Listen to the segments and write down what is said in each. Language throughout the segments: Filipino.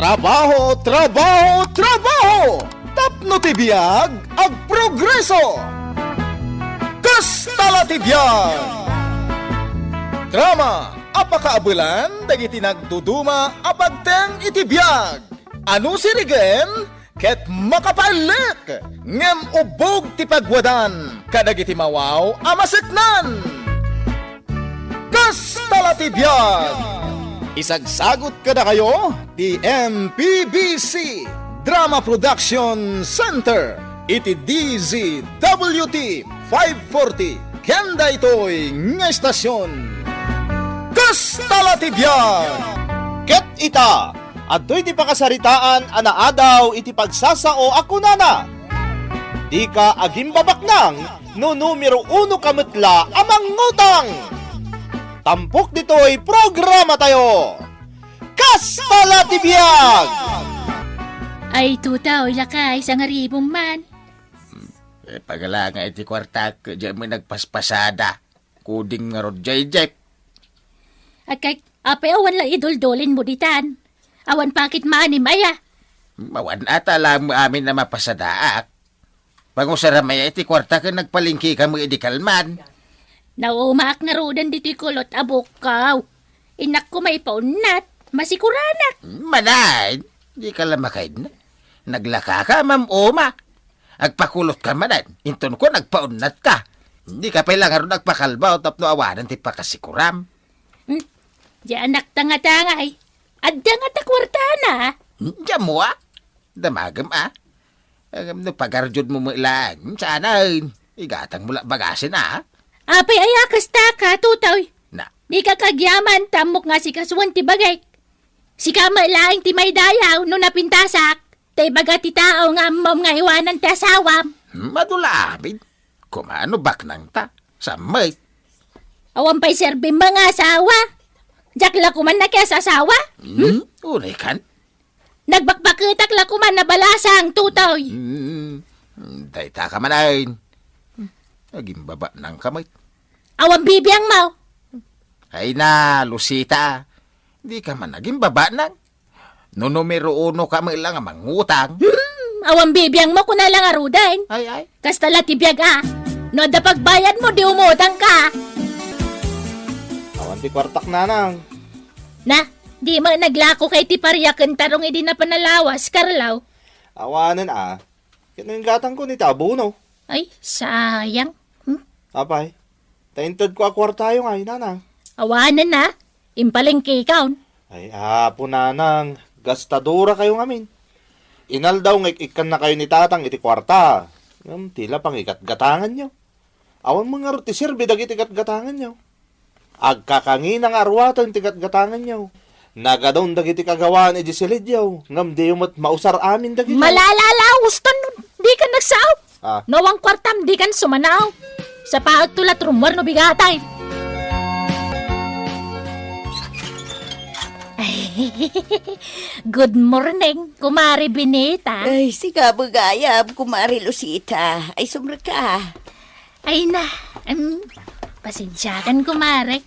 Trabaho, trabaho, trabaho! Tapno ti biyag, ag progreso! Kastala ti biyag! Drama, apakaabulan, dagiti nagduduma, apagteng iti biyag! Ano sirigen? Ket makapalik! Ngem ubog ti pagwadan, kadagiti mawaw, amaseknan! Kastala ti biyag! Isagsagot kada kayo, ti MPBC Drama Production Center, iti DZWT 540, kenda ito'y nga estasyon. Kastala ti biyag! Ket ita, adto'y ti pakasaritaan anaadaw iti pagsasao ako nana. Di ka agimbabak nang no numero 1 kametla amang ngutang. Tampok dito'y programa tayo. Kastala ti biyag! Ay, tutaw, lakay, isang aribong man. Pagala nga iti kwartak, diyan mo nagpaspasada. Kuding nga rod jay-jay. At kay, awan lang iduldolin mo ditan. Awan pakit maanim aya. Mawan ata lang mo amin na mapasadaak. Pangusara maya iti kwartak, nagpalingki ka mo idikalman. Naumaak nga rodan dito'y kulot abukaw. Inak ko may paunat, masikuranak. Manay, di ka lamakaid na. Naglaka ka, ma'am Oma. Agpakulot ka manan, inton ko nagpaunat ka. Hindi ka pailangan ron nagpakalbaw tapno awanan ti pakasikuram. Di anak tanga-tangay. Adda nga takwartana. Diyan mo damagam Agam no pagarjod mo mo ilan. Saan igatang mula bagasin Apay ayakas ta ka, tutaw. Na. Di ka kagyaman, tamok nga si kasuan ti bagay. Si kama laing ti may dayaw no napintasak. Tay baga ti tao nga mom nga iwanan ti asawam. Madulabid. Kumano bak nang ta. Samay. Awan pa'y serbi mga asawa. Diyak la kuman na kaya sa asawa. Unay kan? Nagbakbakitak la kuman na balasang, tutaw. Dayta ka manayin. Naging baba ng kamay. Awan bibiyang mau. Ay na, Lucita. Di ka man naging baba ng. No numero 1 ka mo ilang mangutang. Awan bibiyang mo kung nalang arudain. Ay. Kastala tibiyag No da pagbayad mo, di umutang ka. Awan ti kwartak nanang. Na, di mo naglako kay ti pariyakan tarong idi na panalawas, Karlaw. Awanan Kinanggatang ko ni tabo no. Ay, sayang. Apay, taintod ko akwartayo nga nanang. Awanan na. Impalengke ikaw. Ay, po nanang, gastadora kayo ngamin. Inal daw ikan na kayo ni tatang iti kwarta. Tila pang ikat-gatangan nyo. Awan mo nga roti sirbi dagiti ikat-gatangan nyo. Agkakangin ang arwatan ti ikat-gatangan nyo. Nagadon dagiti kagawaan iti silidyaw. Ngam di umot mausar amin dagiti. Malalalauston, di ka nagsaw. Nawang kwartam, di kan sumanaw. Sa paagtulat rumor no bigatay. Good morning, Kumari Binita. Ay, siga bagayab, Kumari Lucita. Ay, sumra ka. Ay na, pasensyakan, Kumari.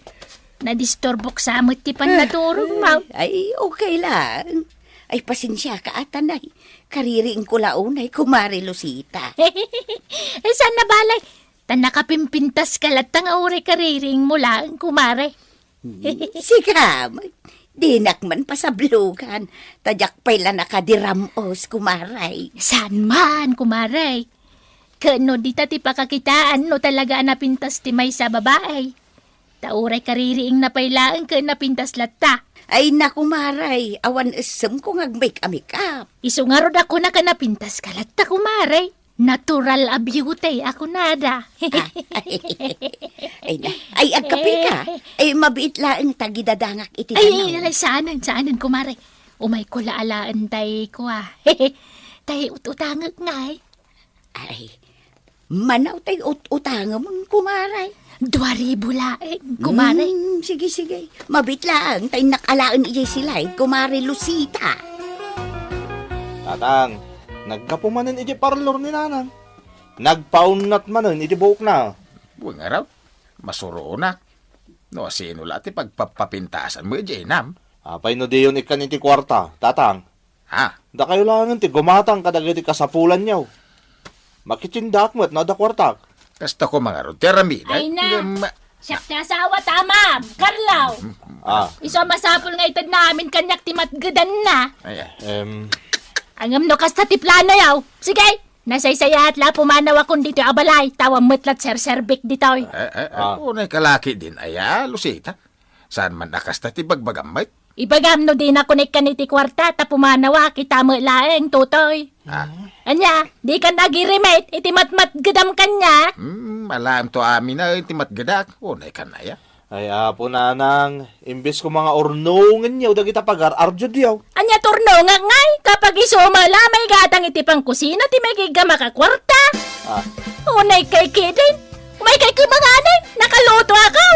Nadistorbok sa amot ti panaturong mo. Ay, okay lang. Ay, pasensya ka atanay. Kariring ko launay, Kumari Lucita. Saan na balay? Tan nakapimpintas ka latang uri kariring mo lang, Kumari. Siga, dinak man pasablugan. Tadyak pala nakadiramos, Kumaray. Saan man, Kumaray? Kano di ti pakakitaan no talaga napintas ti may sa babae. Tauray kaririing na pailaan ka napintas latta. Ay naku, Maray, awan isem ko ngag-make up. Isungarod ako na kanapintas ka latta, Kumaray. Natural beauty ako nada. Ay, agkapi ka. Ay, mabiit laang tagidadangak iti tanaw. Ay, saanan, Kumaray. Umay ko laalaan tay ko Tay utangag nga Ay, manaw tay utangag mo, Kumaray. 2,000 laing, Kumaray. Sige. Mabit lang, tay nakalaan iya sila, Kumari Lucita. Tatang, nagkapumanan iti parlor ni nanang. Nagpaunat manan iti buhok na. Buwang araw, masuro na. No, sino lati pagpapapintasan mo, Jenam? Apay no diyon ikan iti kwarta, tatang. Ah, Da kayo lang ti gumatang kadagiti kasapulan niyaw. Makitsindak mo't na da kwartak. kasta ko mga ron. Teramida. Ay na. Siyak ti asawa, tama. Karlaw. Iso masapul nga itad namin kanyak ti matgadan na. Ay, Angam no kasta ti plano yaw. Sige, nasaysaya at la pumanaw akong dito abalay. Tawa matlat ser-serbik ditoy. unay kalaki din, aya, Lucita. Saan man nakasta ti bagbagamay? Ibagam no din ako ni kaniti kwarta ta pumanawa kita mo laeng tutoy. Anya, di ka nag-remate, iti matmat gadam kanya. Alam to amin na intimat gadak. Unay ka na ya. Ay, apo nanang, imbes ko mga ornongan niyaw, dagita pagar, arjo diyaw. Anya turno nga ngay, kapag isumala may gatang iti pang kusina, ti may giga makakwarta. Unay kay kidin, may kay kumanganin, nakaluto ako.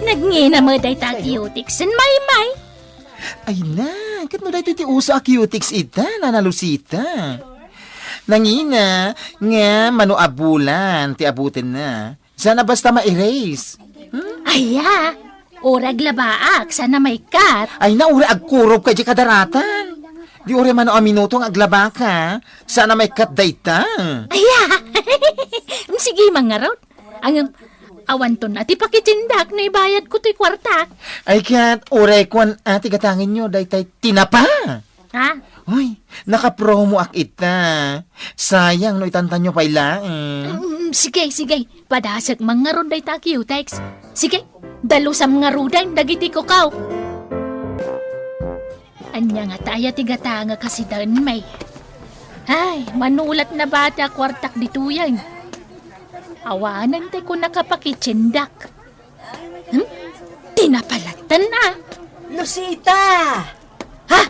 Nagngina mo day tag-iutics and may. Ay na, kat mo dahito ti uso a cutics ita, Nana Lucita. Nangina, nga manuabulan, ti abutin na. Sana basta ma-erase. Aya, orag labaak, sana may kat. Ay na, uri agkurob ka di kadaratan. Di uri mano a minuto ang aglaba ka. Sana may kat dayta. Aya, sige mga raw. Ang awan to na, ti pakitindak na ibayad ko to'y kwarta. Ay kat, uri kwan ati gatangin nyo, daytay tinapa. Ha? Uy, nakapromo ak ita. Sayang no itantan nyo pailaan. Sige. Padasag mga ron day takiutex. Sige, dalusam nga rudan, dagiti ko kaw. Anya nga taya tigata nga kasi daan may. Ay, manulat na bata kwartak dito yan. Awanan tayo ko nakapakitsindak. Tinapalatan na. Lucita! Ha?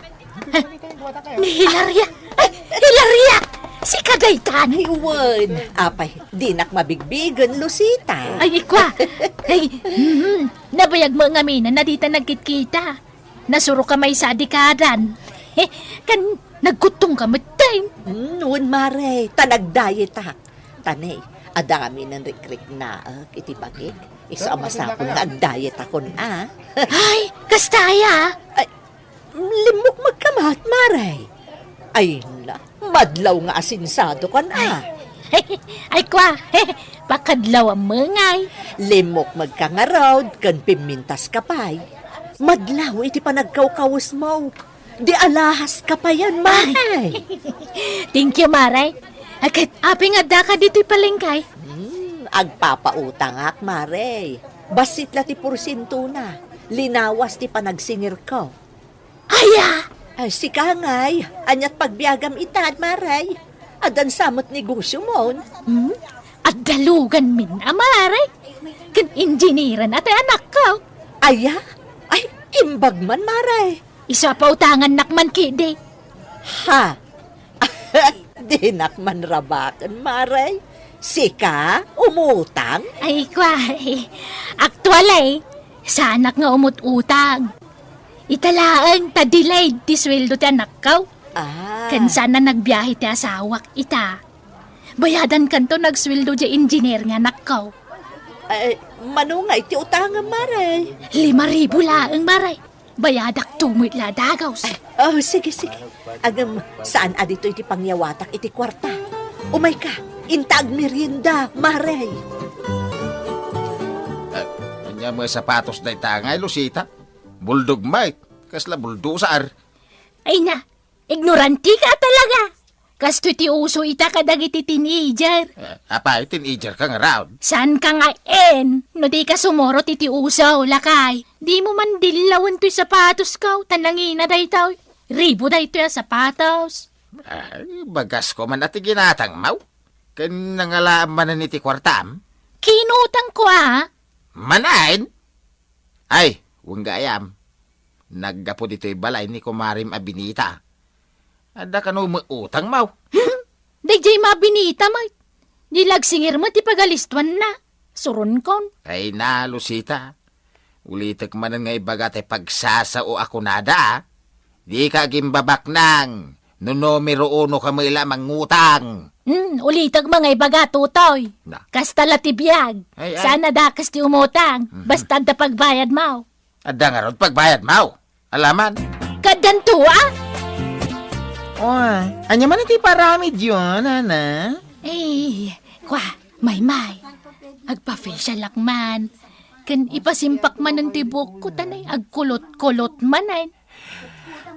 Ni Hilaria! Ay, Hilaria! Si Kadaytan! Ay, uwan. Apay, di nak mabigbigan, Lucita. Ay, ikwa! Ay, nabayag mo nga mina na dita nagkitkita. Nasuro ka may sa dikadan. Kan, nagkutong ka matay. Noon, Mare, tanagdayet ha. Tanay, adami ng rikrik na iti bagik. Isama sa akong agdayet ako na. Ay, kastaya! Ay, limok magkamat, Mare. Ay, madlaw nga asinsado ka na. Ay, kwa, pakadlaw ang mangay. Limok magkangarod, kan pimintas kapay. Madlaw, iti panagkawkawas mo. Di alahas ka pa yan, Mare. Thank you, Maray. Agad, aping adda ka dito'y palengkay. Agpapautang ak, Mare. Basit la ti porsinto na. Linawas ti panagsingir ko. Aya! Ay, si Kangay, anyat pagbiagam itad, Maray. Adan samot negosyo mo. At dalugan min, Maray. Kan injiniran at anak ko. Aya? Ay, imbag man, Maray. Isa pa utangan nakman kide. Ha? Di nakman rabakan, Maray. Sika, umutang? Ay, kwa, aktual sa anak nga umut-utang. Italaan, ta-delayed ti sweldo ti anak ko. Kan sana nagbiyahe ti asawak ita. Bayadan kanto nagsweldo ti engineer nga anak ko. Ay, manungay ti utangan, Maray. 5,000 laang, Maray. Bayadak tumit la dagaws. Oh, sige. Agam, saan adito iti pangyawatak iti kwarta? Umay ka, intag merienda, Maray. Anya mga sapatos na itangay, Lucita. Buldog Mike, kasla buldosar. Ay na, ignoranti ka talaga. Kasto ti uso ita kadagiti teenager. Apa, teenager kang around. San ka nga no di ka sumoro ti uso, lakay. Di mo man dilawan to'y sapatos ka, tanangina day tao. Ribo day to'y sapatos. Ay, bagas ko man ati ginatang mau. Kan nangalaan man na niti kwartam. Kinutang ko Manain? Ay, huwag gayam. Naggapo dito'y balay ni Kumarim Abinita. Ada ka no mautang mau. Dayjay mabinita mo. Nilagsingir mo ti pagalistuan na. Suron kon. Ay na, Lucita. Ulitek man nga ibagatay pagsasao ako nada. Di ka gimbabak nang. No numero 1 ka may lamang ngutang. Ulitag mga ibaga tutoy. Na. Kasta latibiyag. Ay. Sana dakas ti umutang. Basta da pagbayad mo. Ada nga ron pagbayad mau. Alaman. Kadanto, ah? Oh, anya man iti paramid yun, ana? Eh, may. Agpa-facial man. Kan ipasimpak man ng tibok ko, tanay, agkulot-kulot man ay.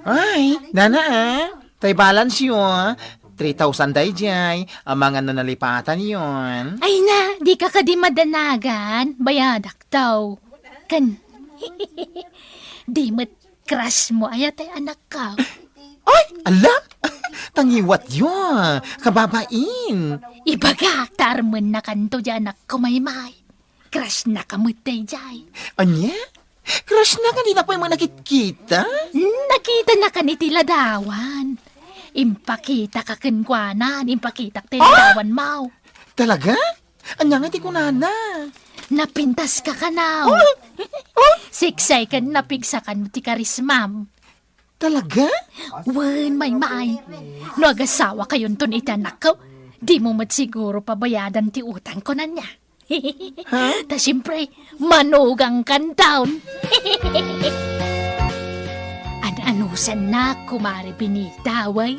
Ay, nana tay balance yun. 3,000 day jay, ang mga nanalipatan yun. Ay na, di ka kadi madanagan, bayadak daw. Kan, di mat crush mo ayat ay anak ka. Ay, ala, tangiwat yun, kababain. Ibaga, tarman na kanto di anak ko may. Crush na kamutay jay. Anya? Crush na kanina pa yung mga nakikita? Nakita na ka ni Tiladawan. Impakita ka kenkwanan, impakita ka Tiladawan mau. Talaga? Anya nga ti kunana. Napintas ka kanaw. Siksay ka napigsakan mo ti karismam. Talaga? Wen, may. No agasawa kayon ton itanak ko, di mo mat siguro pabayadan ti utang ko na niya. Ta siyempre, manugang kan taon. An-anusan na, kumari binitaway.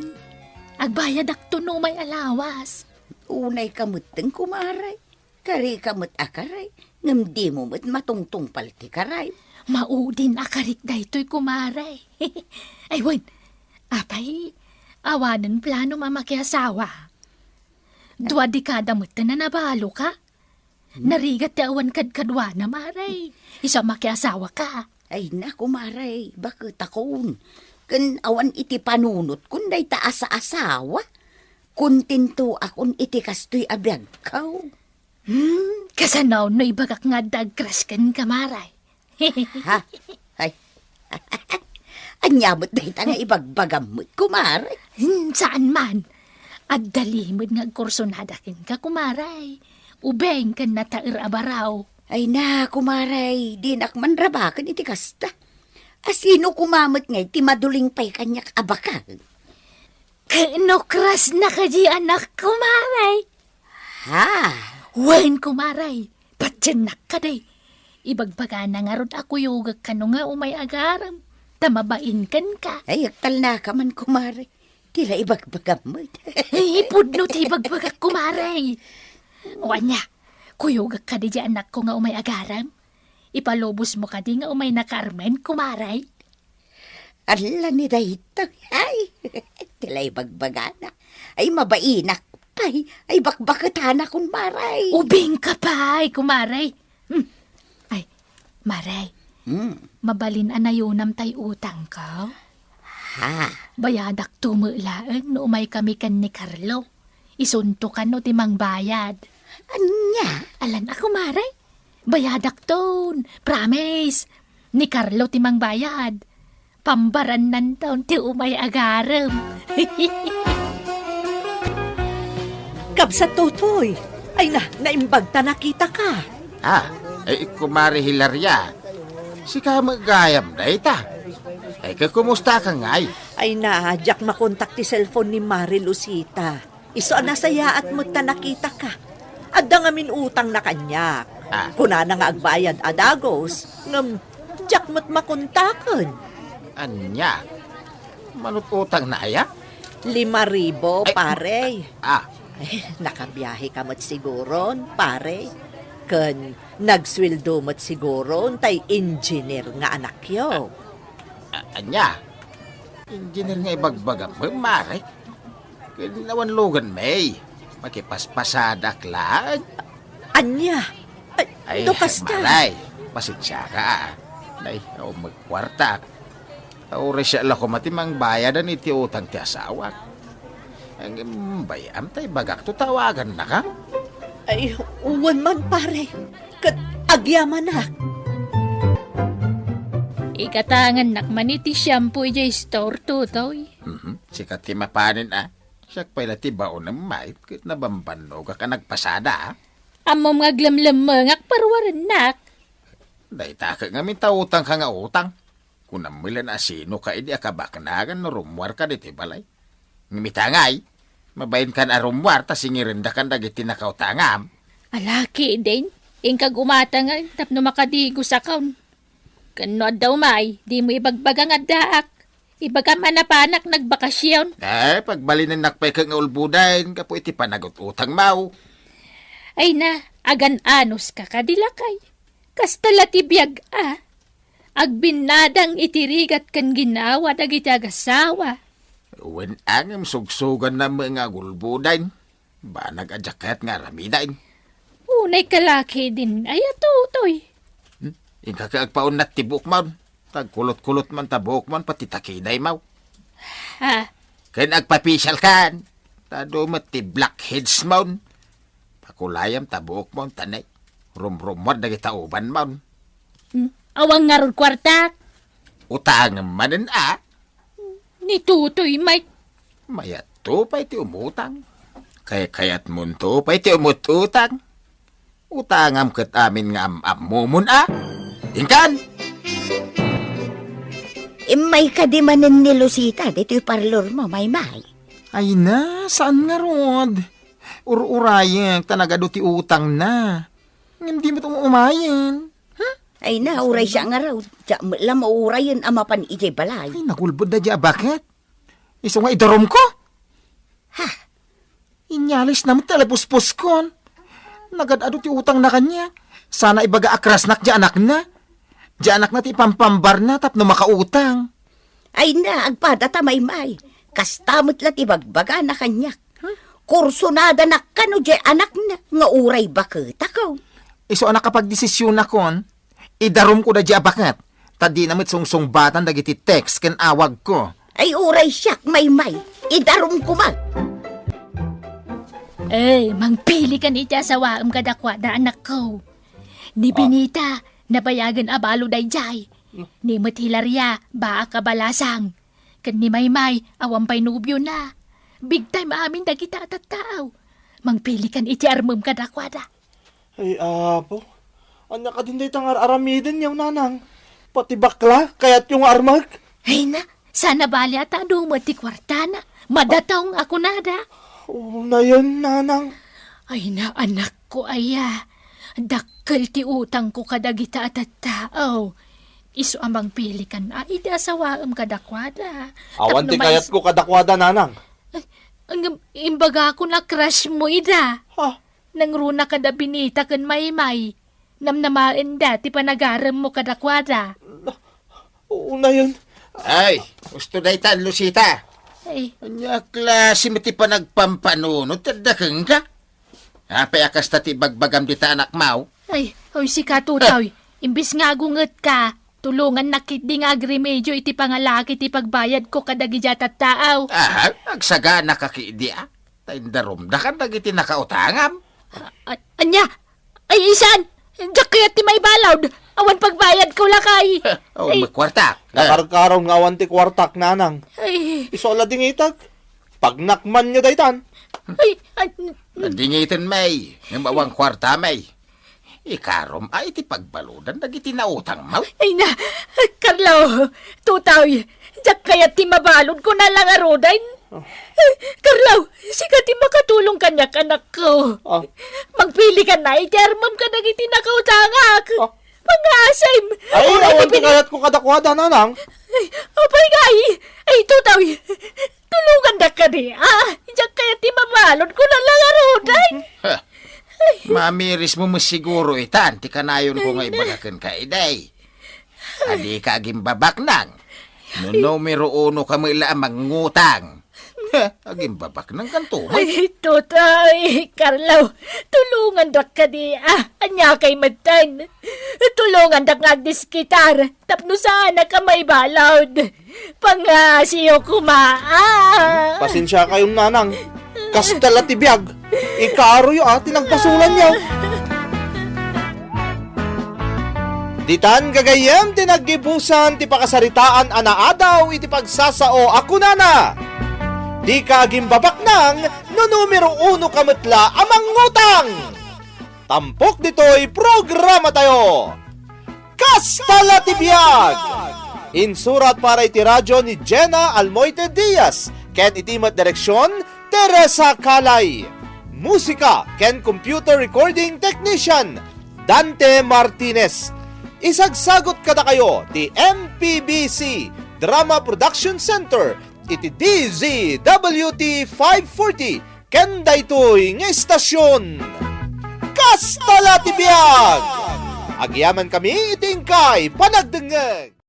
Agbayad akto no may alawas. Unay kamuteng kumaray. Kari kamut akaray. Ngam di mo mat matungtung palti karay. Maudin akarik daytoy kumaray. Ay, wen, apay, awanan plano mamakiasawa. Dua dekada mo't na nabalo ka. Narigat ti awan kadkadwa na maray. Isa makiasawa ka. Ay na kumaray. Bakit akon? Kan awan iti panunot kun day taas sa asawa. Kuntinto akon iti kastoy abiyag kaw. Kasanaw no ibagak nga dagkras kan kamaray. Ha? Ay. Anyabot day ta nga ibagbagamot kumaray. Saan man? At dalimod nga kursonadakin ka kumaray. Ubeng kan natair abaraw. Ay na kumaray. Di nakman rabakan iti kasta. Asino kumamot nga iti maduling pay kanyak abakan. Kano kras na kaji anak kumaray? Ha? Wen kumaray. Patyanak ka day. Ibagbaga na nga ron ako yugag ka no nga umay agaram. Tamabain kan ka. Ay, agtal na ka man kumaray. Tila ibagbagamot. Ay, pudno ti ibagbagak kumaray. Wanya, kuyugag ka di anak ko nga umay agaram. Ipalubos mo ka di nga umay na Carmen kumaray. Ala ni dayta. Ay, tila ibagbagana. Ay, mabainak pay. Ay, bakbakatana kung maray. Ubing ka pa, kumaray. Ay, maray. Mabalin anayunam tay utang ka. Ha? Bayadak tumulaang no umay kami kan ni Carlo. Isunto ka no timang bayad. Anya? Alan ako, maray. Bayadak ton. Promise. Ni Carlo timang bayad. Pambaran nan taon ti umay agaram. Kabsa tutoy. Ay na, naimbagta nakita ka. Kumari Hilaria. Si ka magayam na ita. Kumusta ka ngay? Ay na, jak makontak ti cellphone ni Mari Lucita. Iso nasaya at mo ta nakita ka. Adda nga min utang na kanyak. Kuna na nga agbayad adagos. Ngam, jak mo't makontakan. Anya? Manut utang na aya? 5,000, pare. Nakabiyahe ka mo't siguron, pare. Kan nagsweldo mo't siguron, tay engineer nga anak yo. Anya? Engineer nga ibagbagam mo, Marek. Kinawan lugan may. Makipaspasadak lang. Anya? Ay, kasta. Maray, pasensya ka. Nay, magkwarta. Aure siya lang kumatimang bayadan iti utang ti asawa. Ang bayam tay bagak to tawagan na ka. Ay, uwan man pare. Kat agyaman na. Ikatangan nakman iti shampoo iti store tutoy. Sikat ti mapanin Siyak pala ti baon ng mait kit nabambanog ka nagpasada Amom nga glamlamangak parwaran nak. Dahita ka nga mintautang ka nga utang. Kung namilan asino ka idi akabaknagan no rumwar ka diti balay. Ngimitangay, mabayin ka na rumwar ta singirinda kan dagiti nakautangam. Alaki din, ingkag umata nga tapno makadigo sa kaun. Kano daw may, di mo ibagbagang adaak. Ibaga manapanak nagbakasyon. Pagbali ng nakpay kang ulbudain, kapo iti panagot utang mau. Ay na, agan anos ka kadilakay. Kastala tibiyag Agbinadang itirigat kan ginawa dagiti agasawa. Wen angam sugsugan na mga ulbudain. Ba nag-adyakat nga ramidain. Unay kalaki din, ay atutoy. Inka kaagpaon na tibok man. Tagkulot-kulot man tabok man, pati takiday mau. Ha? Kaya nagpapisyal kan. Tado mati blackheads man. Pakulayam tabok man tanay. Rum-rumwad na kitauban man. Awang nga ron kwarta. Utang manin Ni Tutoy, Mike. Mayato pa iti umutang. Kayat munto pa iti umututang. Utangam kat amin nga am-amumun Inkan! May kadimanan ni Lucita, dito yung parlor mo, may. Ay na, saan nga rod? Ur-urayan, tanagado ti utang na. Hindi mo itong umayan. Ay na, uray siya nga raw. Diya lang maurayan ang mapan ijay balay. Ay, nakulbod na diya, bakit? Iso nga idarom ko? Inyalis naman talapuspos kon. Nagadado ti utang na kanya. Sana ibaga akrasnak di anak na. Di anak na ti pampambar na tapno makautang. Ay na, agpadata may. Kastamot lat ibagbaga na kanyak. Kursunada na kano di anak na. Nga uray bakit ako. Iso anak kapag desisyon na kon, idarom ko na di abakat. Tadi namit sungsong batan dagiti text ken awag ko. Ay uray siyak may. Idarom ko man. Mangpili ka ni sa waam kadakwada anak ko. Ni Benita, nabayagan abalo dayjay. Ni Hilaria, baa kabalasang. Kan ni Maymay, awampay nubyo na. Big time amin dagita at tao. Mangpili kan iti armum kadakwada. Ay, apo. Anya ka din day tangar aramiden yaw nanang. Pati bakla, kaya't yung armag. Ay na, sana bali ata dumati kwartana. Madatong ako nada. Oo na yan, nanang. Ay na, anak ko, dakkel ti utang ko kadagita at tao. Iso amang pili kan, ida sa waam kadakwada. Awan ti kayat ko kadakwada, nanang. Ang imbaga ko na crush mo, ida. Ha? Nangruna kada Benita kan Maymay. Namnamain dati panagaram mo kadakwada. Oo na yan. Ay, gusto na itan, Lucita. Ay, Anya klase miti pa nagpampanunod, tadakang ka? Payakas tati bagbagam dita anak mau. ay, si Katutaw, imbis nga gunget ka, tulungan nakit di nga agrimedyo iti pangalaki ti pagbayad ko kadagijat at taaw. Agsaga nakakidi Taindarom, dakan dagiti nakautangam. Anya, ay isan, jak kaya ti may balawd, awan pagbayad ko lakay. Magkwartak. Nakarkaroon nga awan ti kwartak, nanang. Ay, Isola ding itag. Pag nakman nyo daytan. ay, Nadingitin may, ng bawang kwarta may. Ikarom ay iti pagbaludan dagiti nautang mau. ay na, Carlo, Tutaw, jak kaya ti mabalod ko na lang arodain. Carlo, siga ti makatulong kanyak anak ko. Magpili ka na, itermam ka nagiti nakautangak. Pangasay! Ay, awan ti kayat ko kadakwada, nanang. Apay ngay! Ay, Tutaw, tulungan na ka di, Diyak kaya ti mabalod ko na lang aroday. Mamiris mo masiguro itan, ti kanayon ko nga ibagakan ka iday. Adi ka aging babak nang. No numero 1 ka mo ila mangutang. Aging babak nang kanto. Ay, Tutay, Carlo, tulungan dak ka di, anya kay matan. Tulungan dak nga diskitar, tapno sana ka may balawd. Pangasiyo Pasensya kayong nanang. Kastala ti biyag. Ikaro yo tinagpasulan niyo. Ditan gagayem tinaggibusan ti pakasaritaan anaadaw iti pagsasao ako nana. Di ka aging babak nang no numero 1 kamatla amang ngutang. Tampok dito'y programa tayo. Kastala ti biyag. Insurat para iti radyo ni Jenna Almoite Diaz. Ken itimat direksyon Teresa Calay. Musika ken computer recording technician Dante Martinez. Isagsagot kada kayo ti MPBC Drama Production Center, iti DZWT 540, ken daytoy nga istasyon. Kastala ti biag! Agyaman kami itingkay panagdengeg!